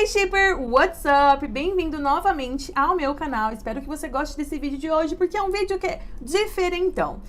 Hey shipper, what's up? Bem-vindo novamente ao meu canal. Espero que você goste desse vídeo de hoje, porque é um vídeo que é diferentão.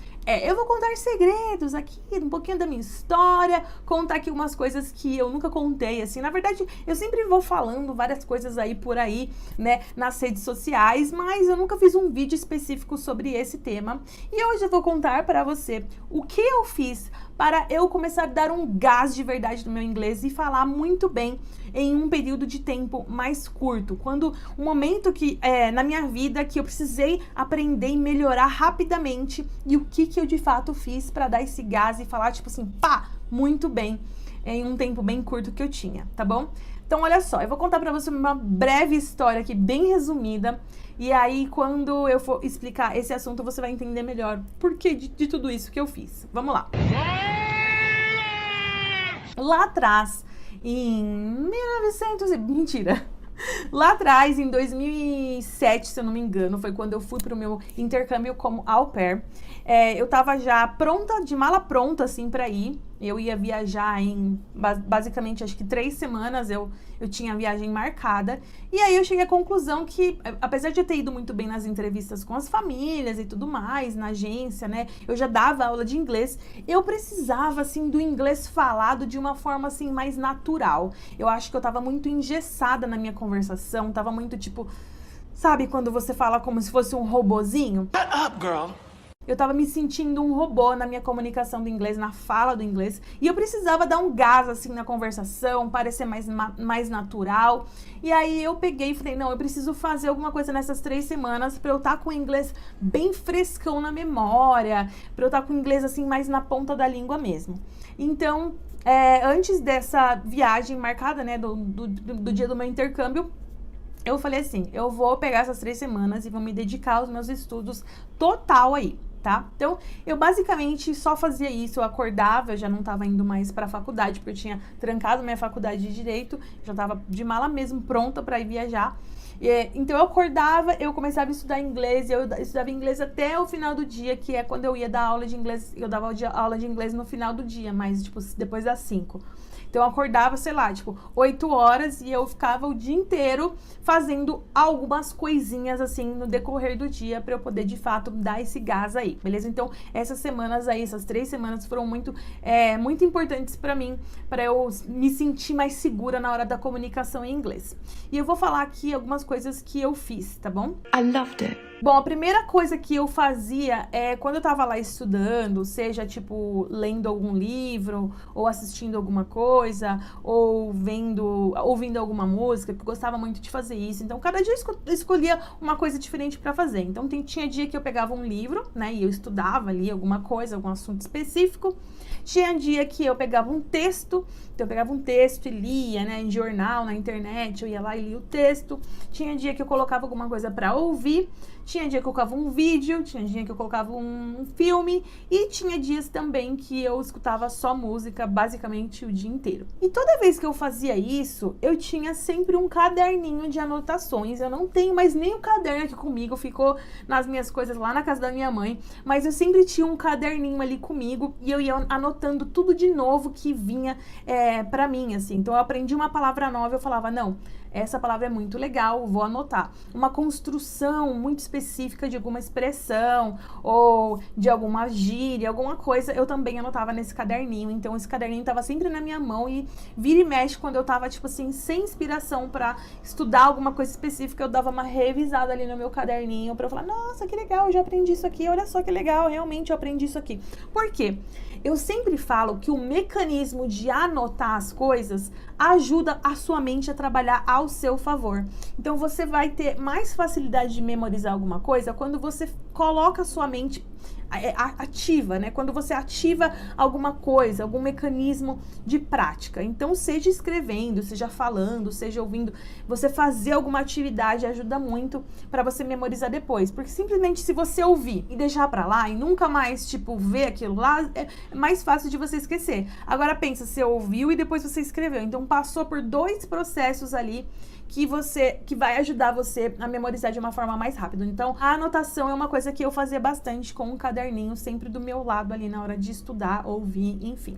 Eu vou contar segredos aqui, um pouquinho da minha história, contar aqui umas coisas que eu nunca contei, assim. Na verdade, eu sempre vou falando várias coisas aí por aí, né, nas redes sociais, mas eu nunca fiz um vídeo específico sobre esse tema. E hoje eu vou contar para você o que eu fiz para eu começar a dar um gás de verdade no meu inglês e falar muito bem em um período de tempo mais curto. Quando um momento que na minha vida que eu precisei aprender e melhorar rapidamente, e o que eu de fato fiz para dar esse gás e falar tipo assim, pá, muito bem, em um tempo bem curto que eu tinha, tá bom? Então olha só, eu vou contar para você uma breve história aqui, bem resumida, e aí quando eu for explicar esse assunto você vai entender melhor por que de tudo isso que eu fiz. Vamos lá. Lá atrás, em 1900 mentira. Lá atrás, em 2007, se eu não me engano, foi quando eu fui pro meu intercâmbio como au pair. Eu tava já pronta, de mala pronta, assim, pra ir. Eu ia viajar em, basicamente, acho que 3 semanas eu tinha a viagem marcada. E aí eu cheguei à conclusão que, apesar de eu ter ido muito bem nas entrevistas com as famílias e tudo mais, na agência, né, eu já dava aula de inglês, eu precisava, assim, do inglês falado de uma forma, assim, mais natural. Eu acho que eu tava muito engessada na minha conversação, tava muito, tipo, sabe quando você fala como se fosse um robozinho? Shut up, girl! Eu tava me sentindo um robô na minha comunicação do inglês, na fala do inglês. E eu precisava dar um gás, assim, na conversação, parecer mais natural. E aí eu peguei e falei, não, eu preciso fazer alguma coisa nessas 3 semanas pra eu estar com o inglês bem frescão na memória, pra eu estar com o inglês, assim, mais na ponta da língua mesmo. Então, antes dessa viagem marcada, né, do dia do meu intercâmbio, eu falei assim, eu vou pegar essas 3 semanas e vou me dedicar aos meus estudos total aí. Tá? Então, eu basicamente só fazia isso, eu acordava, eu já não tava indo mais pra faculdade, porque eu tinha trancado minha faculdade de Direito, já tava de mala mesmo, pronta pra ir viajar. Então, eu acordava, eu começava a estudar inglês, eu estudava inglês até o final do dia, que é quando eu ia dar aula de inglês, eu dava aula de inglês no final do dia, mas, tipo, depois das 5. Então, eu acordava, sei lá, tipo, 8 horas e eu ficava o dia inteiro fazendo algumas coisinhas, assim, no decorrer do dia pra eu poder, de fato, dar esse gás aí, beleza? Então, essas semanas aí, essas 3 semanas foram muito importantes pra mim, pra eu me sentir mais segura na hora da comunicação em inglês. E eu vou falar aqui algumas coisas que eu fiz, tá bom? I loved it. Bom, a primeira coisa que eu fazia quando eu tava lá estudando, seja, tipo, lendo algum livro, ou assistindo alguma coisa, ou ouvindo alguma música, que eu gostava muito de fazer isso. Então, cada dia eu escolhia uma coisa diferente pra fazer. Então, tinha dia que eu pegava um livro, né, e eu estudava ali alguma coisa, algum assunto específico. Tinha dia que eu pegava um texto, então eu pegava um texto e lia, né, em jornal, na internet, eu ia lá e lia o texto. Tinha dia que eu colocava alguma coisa pra ouvir. Tinha dia que eu colocava um vídeo, tinha dia que eu colocava um filme e tinha dias também que eu escutava só música basicamente o dia inteiro. E toda vez que eu fazia isso, eu tinha sempre um caderninho de anotações. Eu não tenho mais nem o caderno aqui comigo, ficou nas minhas coisas lá na casa da minha mãe, mas eu sempre tinha um caderninho ali comigo e eu ia anotando tudo de novo que vinha pra mim, assim. Então eu aprendi uma palavra nova, eu falava, não, essa palavra é muito legal, vou anotar. Uma construção muito específica de alguma expressão ou de alguma gíria, alguma coisa, eu também anotava nesse caderninho. Então, esse caderninho tava sempre na minha mão e vira e mexe quando eu tava, tipo assim, sem inspiração pra estudar alguma coisa específica, eu dava uma revisada ali no meu caderninho pra eu falar, nossa, que legal, eu já aprendi isso aqui, olha só que legal, realmente eu aprendi isso aqui. Por quê? Eu sempre falo que o mecanismo de anotar as coisas ajuda a sua mente a trabalhar ao seu favor. Então, você vai ter mais facilidade de memorizar alguma coisa quando você coloca a sua mente ativa, né? Quando você ativa alguma coisa, algum mecanismo de prática. Então, seja escrevendo, seja falando, seja ouvindo, você fazer alguma atividade ajuda muito para você memorizar depois. Porque simplesmente se você ouvir e deixar para lá e nunca mais, tipo, ver aquilo lá, é mais fácil de você esquecer. Agora pensa, você ouviu e depois você escreveu. Então, passou por 2 processos ali que vai ajudar você a memorizar de uma forma mais rápida. Então, a anotação é uma coisa que eu fazia bastante com um caderninho sempre do meu lado ali na hora de estudar, ouvir, enfim.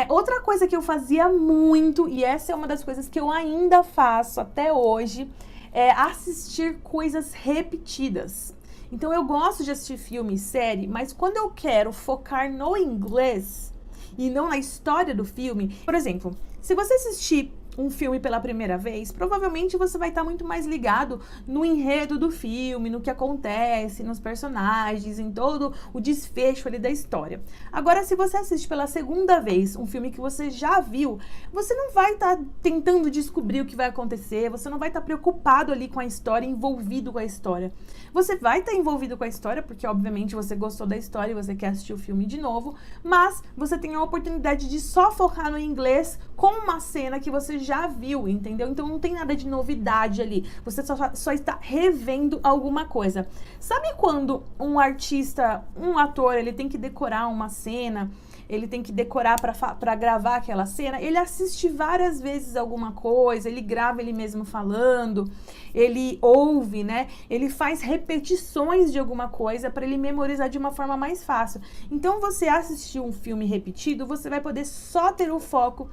Outra coisa que eu fazia muito, e essa é uma das coisas que eu ainda faço até hoje, é assistir coisas repetidas. Então eu gosto de assistir filme e série, mas quando eu quero focar no inglês e não na história do filme, por exemplo, se você assistir um filme pela primeira vez, provavelmente você vai estar muito mais ligado no enredo do filme, no que acontece, nos personagens, em todo o desfecho ali da história. Agora, se você assiste pela segunda vez um filme que você já viu, você não vai estar tentando descobrir o que vai acontecer, você não vai estar preocupado ali com a história, envolvido com a história. Você vai estar envolvido com a história, porque obviamente você gostou da história e você quer assistir o filme de novo, mas você tem a oportunidade de só focar no inglês com uma cena que você já viu, entendeu? Então não tem nada de novidade ali. Você só está revendo alguma coisa. Sabe quando um artista, um ator, ele tem que decorar uma cena, ele tem que decorar para gravar aquela cena, ele assiste várias vezes alguma coisa, ele grava ele mesmo falando, ele ouve, né? Ele faz repetições de alguma coisa para ele memorizar de uma forma mais fácil. Então, você assistir um filme repetido, você vai poder só ter o foco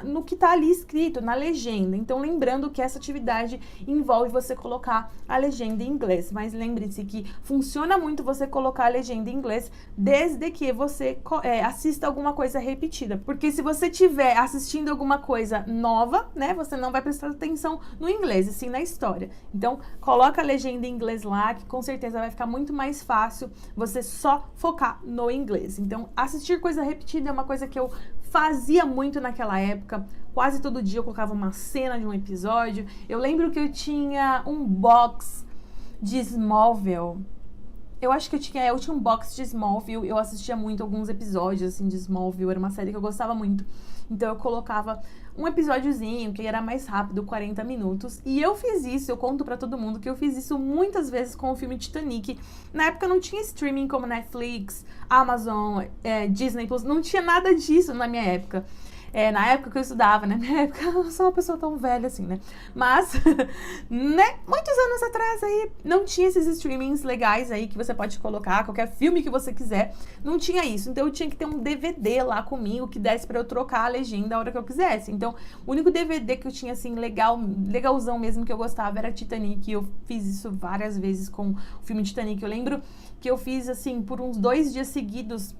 no que tá ali escrito, na legenda. Então, lembrando que essa atividade envolve você colocar a legenda em inglês. Mas lembre-se que funciona muito você colocar a legenda em inglês desde que você assista alguma coisa repetida. Porque se você estiver assistindo alguma coisa nova, né, você não vai prestar atenção no inglês, e sim na história. Então, coloca a legenda em inglês lá, que com certeza vai ficar muito mais fácil você só focar no inglês. Então, assistir coisa repetida é uma coisa que eu fazia muito naquela época. Quase todo dia eu colocava uma cena de um episódio. Eu lembro que eu tinha um box de Smallville. Eu acho que eu tinha um box de Smallville. Eu assistia muito alguns episódios assim de Smallville. Era uma série que eu gostava muito. Então eu colocava um episódiozinho que era mais rápido, 40 minutos. E eu fiz isso, eu conto pra todo mundo que eu fiz isso muitas vezes com o filme Titanic. Na época não tinha streaming como Netflix, Amazon, Disney Plus, não tinha nada disso na minha época. Na época que eu estudava, né? Na minha época, eu não sou uma pessoa tão velha assim, né? Mas, né? Muitos anos atrás aí, não tinha esses streamings legais aí que você pode colocar, qualquer filme que você quiser. Não tinha isso. Então, eu tinha que ter um DVD lá comigo que desse pra eu trocar a legenda a hora que eu quisesse. Então, o único DVD que eu tinha, assim, legalzão mesmo que eu gostava era Titanic. E eu fiz isso várias vezes com o filme Titanic. Eu lembro que eu fiz, assim, por uns 2 dias seguidos,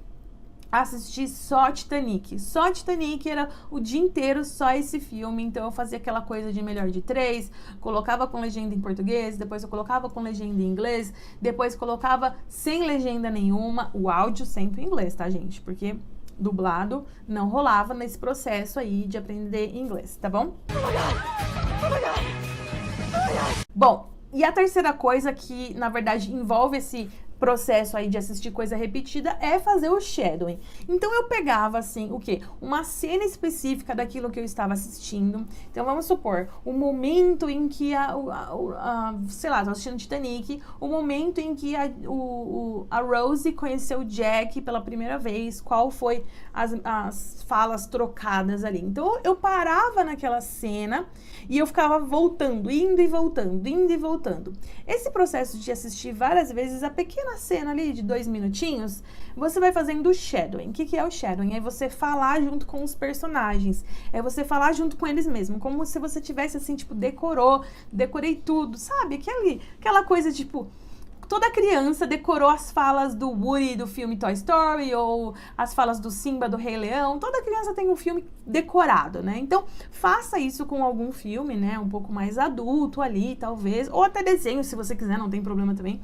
assisti só Titanic. Só Titanic, era o dia inteiro só esse filme. Então eu fazia aquela coisa de melhor de 3, colocava com legenda em português, depois eu colocava com legenda em inglês, depois colocava sem legenda nenhuma, o áudio sempre em inglês, tá, gente? Porque dublado não rolava nesse processo aí de aprender inglês, tá bom? Bom, e a terceira coisa que, na verdade, envolve esse processo aí de assistir coisa repetida é fazer o shadowing. Então eu pegava assim, o quê? Uma cena específica daquilo que eu estava assistindo. Então vamos supor, o momento em que sei lá, tô assistindo Titanic, o momento em que a Rose conheceu o Jack pela primeira vez, qual foi as falas trocadas ali. Então eu parava naquela cena e eu ficava voltando, indo e voltando, indo e voltando. Esse processo de assistir várias vezes a pequena cena ali de 2 minutinhos, você vai fazendo o shadowing. O que é o shadowing? É você falar junto com os personagens, é você falar junto com eles mesmo, como se você tivesse assim, tipo, decorei tudo, sabe? Aquela coisa, tipo, toda criança decorou as falas do Woody do filme Toy Story, ou as falas do Simba do Rei Leão. Toda criança tem um filme decorado, né? Então, faça isso com algum filme, né? Um pouco mais adulto ali, talvez, ou até desenho, se você quiser, não tem problema também.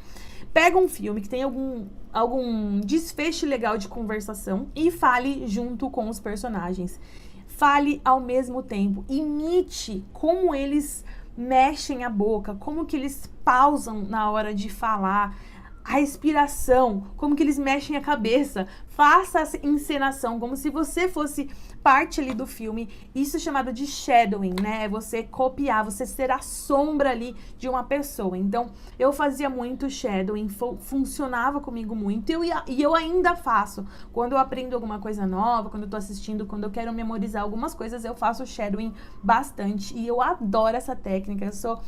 Pega um filme que tem algum desfecho legal de conversação e fale junto com os personagens. Fale ao mesmo tempo. Imite como eles mexem a boca, como que eles pausam na hora de falar, a respiração, como que eles mexem a cabeça. Faça a encenação como se você fosse parte ali do filme. Isso é chamado de shadowing, né? É você copiar, você ser a sombra ali de uma pessoa. Então, eu fazia muito shadowing, funcionava comigo muito. E eu ainda faço. Quando eu aprendo alguma coisa nova, quando eu tô assistindo, quando eu quero memorizar algumas coisas, eu faço shadowing bastante. E eu adoro essa técnica. Eu sou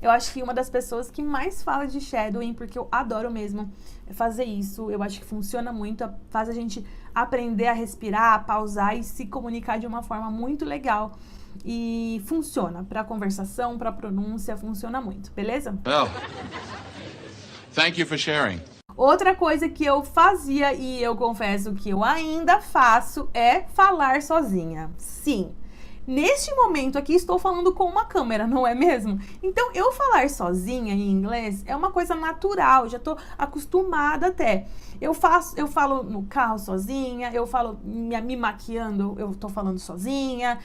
Eu acho que uma das pessoas que mais fala de shadowing, porque eu adoro mesmo fazer isso. Eu acho que funciona muito, faz a gente aprender a respirar, a pausar e se comunicar de uma forma muito legal. E funciona para conversação, para pronúncia, funciona muito, beleza? Well, thank you for sharing. Outra coisa que eu fazia e eu confesso que eu ainda faço é falar sozinha. Sim. Neste momento aqui estou falando com uma câmera, não é mesmo? Então, eu falar sozinha em inglês é uma coisa natural, já estou acostumada até. Eu falo no carro sozinha, eu falo me maquiando, eu tô falando sozinha.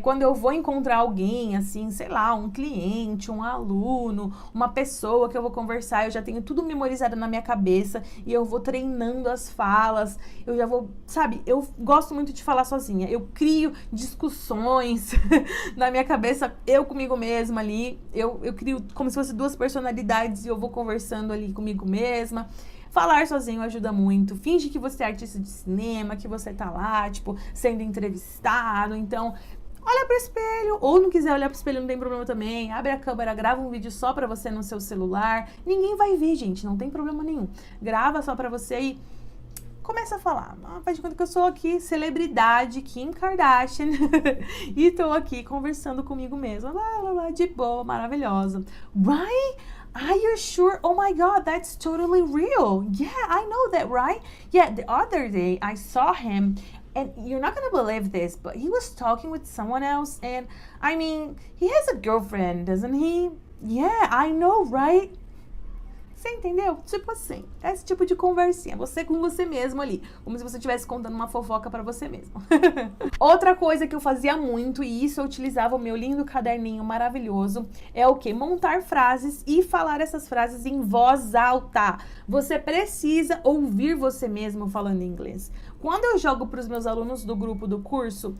Quando eu vou encontrar alguém, assim, sei lá, um cliente, um aluno, uma pessoa que eu vou conversar, eu já tenho tudo memorizado na minha cabeça e eu vou treinando as falas, eu já vou, sabe, eu gosto muito de falar sozinha. Eu crio discussões na minha cabeça, eu comigo mesma ali, eu crio como se fosse duas personalidades e eu vou conversando ali comigo mesma. Falar sozinho ajuda muito. Finge que você é artista de cinema, que você tá lá, tipo, sendo entrevistado. Então, olha pro espelho. Ou não quiser olhar pro espelho, não tem problema também. Abre a câmera, grava um vídeo só pra você no seu celular. Ninguém vai ver, gente, não tem problema nenhum. Grava só pra você e começa a falar. Faz de conta que eu sou aqui, celebridade, Kim Kardashian. E tô aqui conversando comigo mesma. Lá, de boa, maravilhosa. Right? Are you sure? Oh my God, that's totally real. Yeah, I know that, right? Yeah, the other day I saw him, and you're not gonna believe this, but he was talking with someone else, and I mean, he has a girlfriend, doesn't he? Yeah, I know, right? Você entendeu? Tipo assim, esse tipo de conversinha, você com você mesmo ali, como se você estivesse contando uma fofoca pra você mesmo. Outra coisa que eu fazia muito, e isso eu utilizava o meu lindo caderninho maravilhoso, é o quê? Montar frases e falar essas frases em voz alta. Você precisa ouvir você mesmo falando inglês. Quando eu jogo para os meus alunos do grupo do curso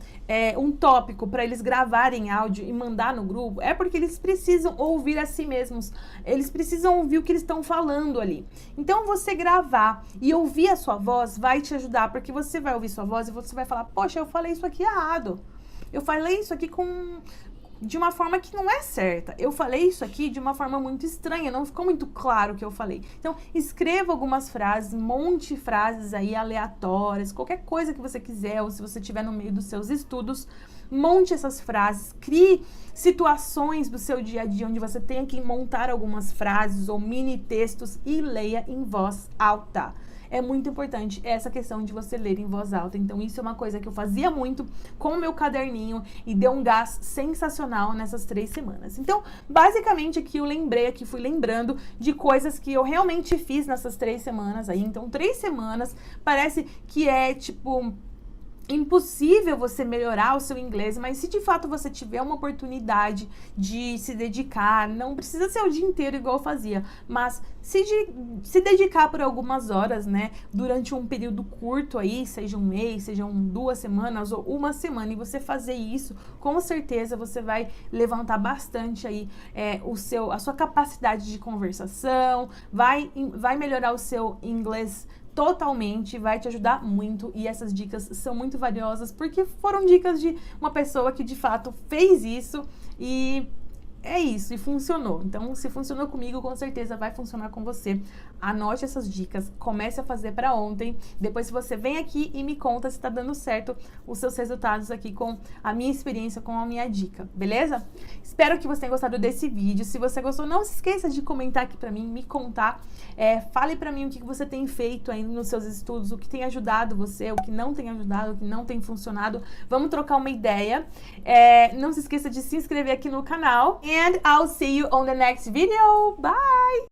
um tópico para eles gravarem áudio e mandar no grupo, é porque eles precisam ouvir a si mesmos. Eles precisam ouvir o que eles estão falando ali. Então, você gravar e ouvir a sua voz vai te ajudar, porque você vai ouvir sua voz e você vai falar, poxa, eu falei isso aqui errado. Eu falei isso aqui de uma forma que não é certa. Eu falei isso aqui de uma forma muito estranha, não ficou muito claro o que eu falei. Então, escreva algumas frases, monte frases aí aleatórias, qualquer coisa que você quiser, ou se você estiver no meio dos seus estudos, monte essas frases, crie situações do seu dia a dia onde você tenha que montar algumas frases ou mini textos e leia em voz alta. É muito importante essa questão de você ler em voz alta. Então, isso é uma coisa que eu fazia muito com o meu caderninho e deu um gás sensacional nessas 3 semanas. Então, basicamente, aqui eu lembrei, aqui fui lembrando de coisas que eu realmente fiz nessas 3 semanas aí. Então, 3 semanas parece que é, tipo, impossível você melhorar o seu inglês, mas se de fato você tiver uma oportunidade de se dedicar, não precisa ser o dia inteiro igual eu fazia, mas se dedicar por algumas horas, né, durante um período curto aí, seja um mês, sejam 2 semanas ou 1 semana, e você fazer isso, com certeza você vai levantar bastante aí a sua capacidade de conversação, vai melhorar o seu inglês totalmente, vai te ajudar muito, e essas dicas são muito valiosas porque foram dicas de uma pessoa que de fato fez isso e é isso, e funcionou. Então, se funcionou comigo, com certeza vai funcionar com você. Anote essas dicas, comece a fazer para ontem. Depois você vem aqui e me conta se tá dando certo os seus resultados aqui com a minha experiência, com a minha dica, beleza? Espero que você tenha gostado desse vídeo. Se você gostou, não se esqueça de comentar aqui para mim, me contar. Fale para mim o que você tem feito aí nos seus estudos, o que tem ajudado você, o que não tem ajudado, o que não tem funcionado. Vamos trocar uma ideia. Não se esqueça de se inscrever aqui no canal. And I'll see you on the next video. Bye!